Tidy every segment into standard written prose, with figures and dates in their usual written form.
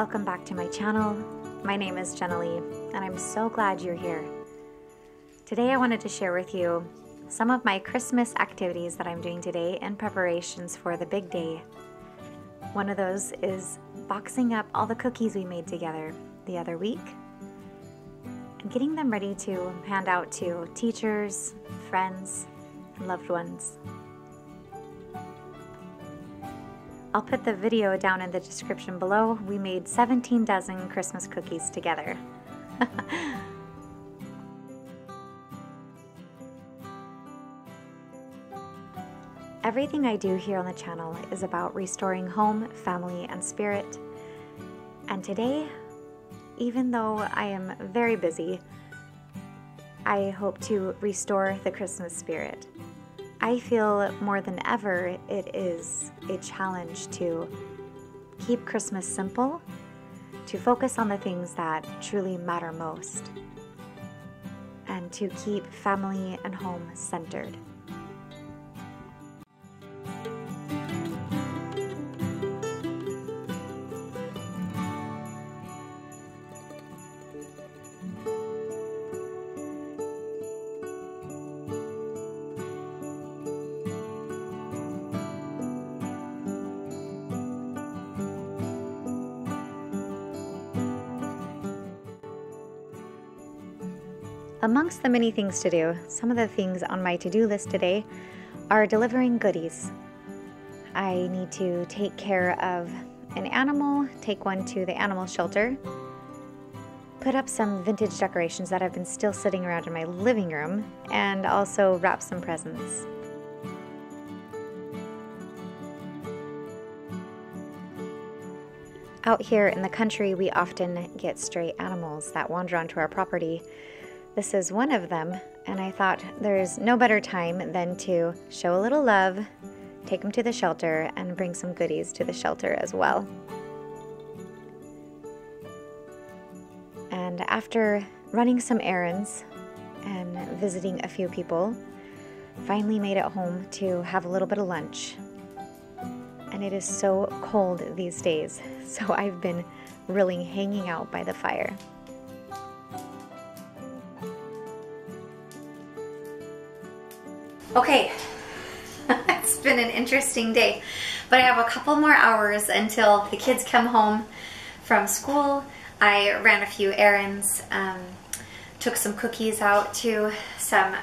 Welcome back to my channel. My name is Jenna Lee, and I'm so glad you're here. Today I wanted to share with you some of my Christmas activities that I'm doing today in preparations for the big day. One of those is boxing up all the cookies we made together the other week and getting them ready to hand out to teachers, friends, and loved ones. I'll put the video down in the description below. We made 17 dozen Christmas cookies together. Everything I do here on the channel is about restoring home, family, and spirit. And today, even though I am very busy, I hope to restore the Christmas spirit. I feel more than ever it is a challenge to keep Christmas simple, to focus on the things that truly matter most, and to keep family and home centered. Amongst the many things to do, some of the things on my to-do list today are delivering goodies. I need to take care of an animal, take one to the animal shelter, put up some vintage decorations that have been still sitting around in my living room, and also wrap some presents. Out here in the country, we often get stray animals that wander onto our property. This is one of them, and I thought there's no better time than to show a little love, take them to the shelter, and bring some goodies to the shelter as well. And after running some errands and visiting a few people, finally made it home to have a little bit of lunch. And it is so cold these days, so I've been really hanging out by the fire. Okay, it's been an interesting day, but I have a couple more hours until the kids come home from school. I ran a few errands, took some cookies out to some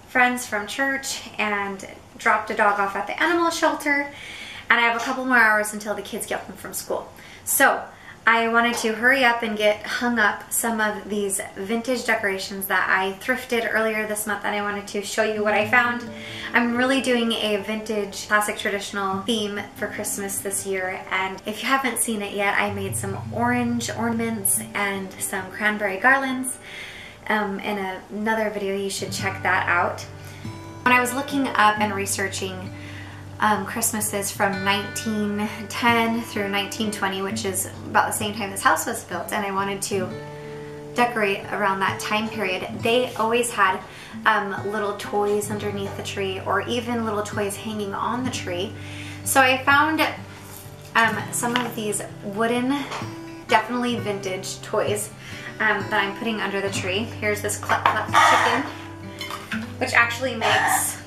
friends from church, and dropped a dog off at the animal shelter, and I have a couple more hours until the kids get home from school. So I wanted to hurry up and get hung up some of these vintage decorations that I thrifted earlier this month, and I wanted to show you what I found. I'm really doing a vintage classic traditional theme for Christmas this year, and if you haven't seen it yet, I made some orange ornaments and some cranberry garlands. In another video, you should check that out. When I was looking up and researching Christmases from 1910 through 1920, which is about the same time this house was built, and I wanted to decorate around that time period. They always had little toys underneath the tree, or even little toys hanging on the tree. So I found some of these wooden, definitely vintage toys that I'm putting under the tree. Here's this Cluck Cluck chicken, which actually makes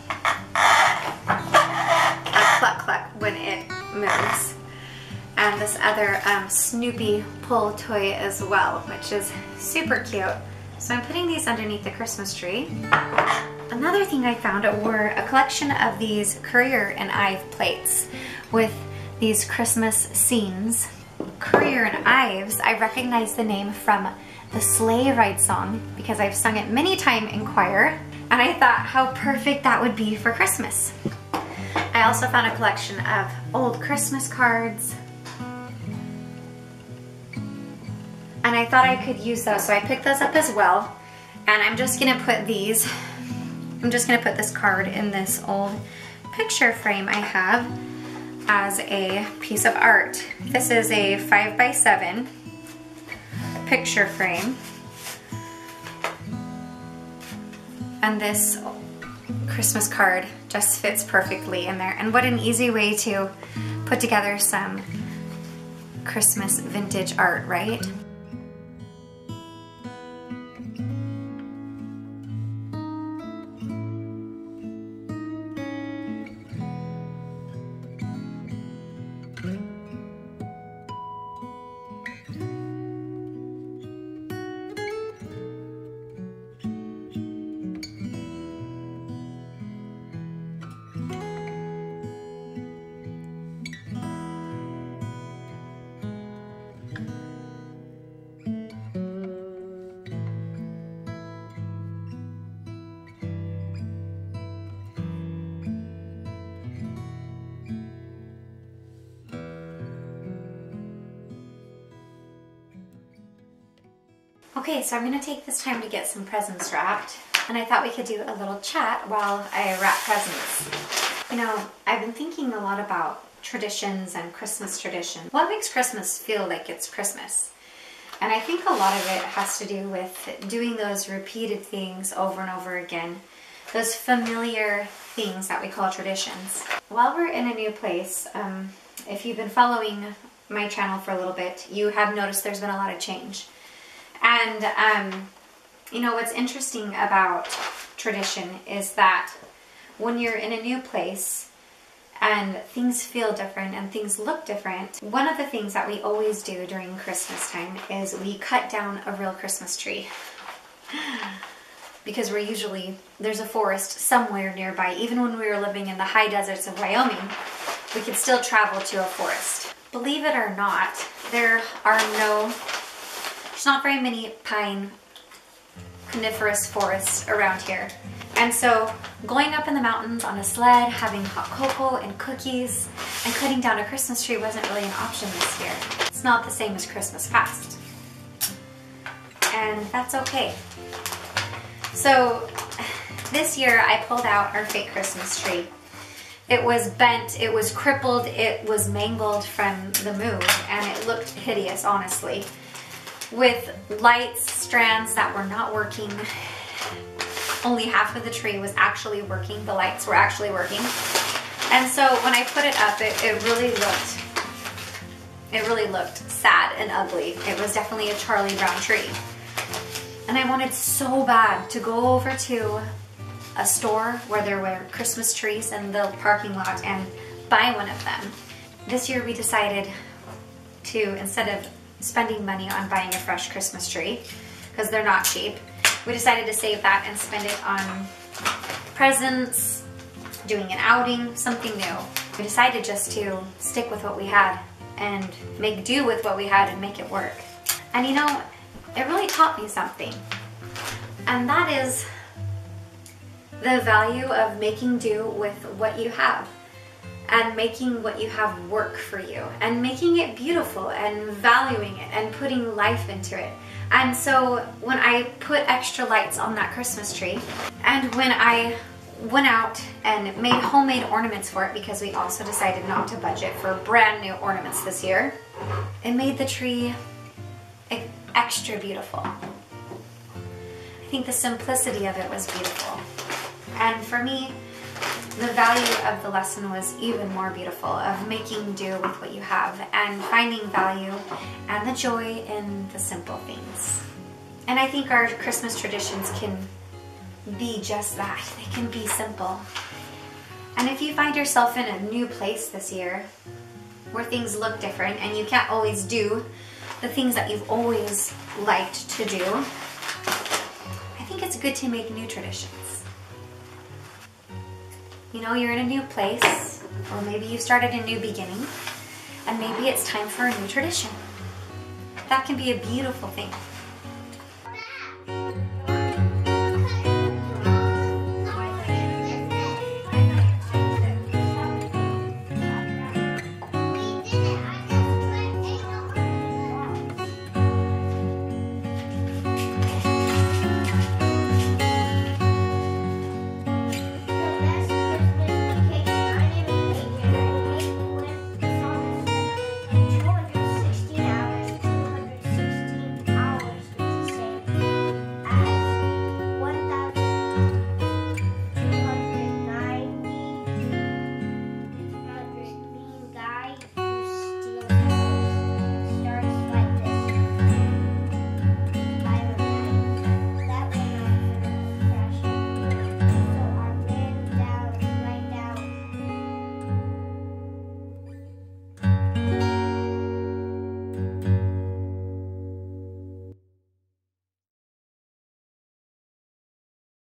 cluck cluck when it moves, and this other Snoopy pull toy as well, which is super cute. So I'm putting these underneath the Christmas tree. Another thing I found were a collection of these Courier and I've plates with these Christmas scenes. Courier and Ives, I recognize the name from the Sleigh Ride song because I've sung it many times in choir, and I thought how perfect that would be for Christmas. I also found a collection of old Christmas cards, and I thought I could use those, so I picked those up as well. And I'm just gonna put this card in this old picture frame I have as a piece of art. This is a 5x7 picture frame, and this Christmas card just fits perfectly in there. And what an easy way to put together some Christmas vintage art, right? Okay, so I'm going to take this time to get some presents wrapped, and I thought we could do a little chat while I wrap presents. You know, I've been thinking a lot about traditions and Christmas tradition. What makes Christmas feel like it's Christmas? And I think a lot of it has to do with doing those repeated things over and over again, those familiar things that we call traditions. While we're in a new place, if you've been following my channel for a little bit, you have noticed there's been a lot of change. And, you know, what's interesting about tradition is that when you're in a new place and things feel different and things look different, one of the things that we always do during Christmas time is we cut down a real Christmas tree. Because there's a forest somewhere nearby. Even when we were living in the high deserts of Wyoming, we could still travel to a forest. Believe it or not, there's not very many pine coniferous forests around here. And so going up in the mountains on a sled, having hot cocoa and cookies, and cutting down a Christmas tree wasn't really an option this year. It's not the same as Christmas past. And that's okay. So this year I pulled out our fake Christmas tree. It was bent, it was crippled, it was mangled from the move, and it looked hideous, honestly. With lights, strands that were not working. Only half of the tree was actually working. The lights were actually working. And so when I put it up, it really looked sad and ugly. It was definitely a Charlie Brown tree. And I wanted so bad to go over to a store where there were Christmas trees in the parking lot and buy one of them. This year we decided to, instead of spending money on buying a fresh Christmas tree, because they're not cheap, we decided to save that and spend it on presents, doing an outing, something new. We decided just to stick with what we had and make do with what we had and make it work. And you know, it really taught me something. And that is the value of making do with what you have. And making what you have work for you, and making it beautiful, and valuing it, and putting life into it. And so when I put extra lights on that Christmas tree, and when I went out and made homemade ornaments for it, because we also decided not to budget for brand new ornaments this year, it made the tree extra beautiful. I think the simplicity of it was beautiful. And for me, the value of the lesson was even more beautiful, of making do with what you have and finding value and the joy in the simple things. And I think our Christmas traditions can be just that. They can be simple. And if you find yourself in a new place this year where things look different and you can't always do the things that you've always liked to do, I think it's good to make new traditions. You know, you're in a new place, or maybe you started a new beginning, and maybe it's time for a new tradition. That can be a beautiful thing.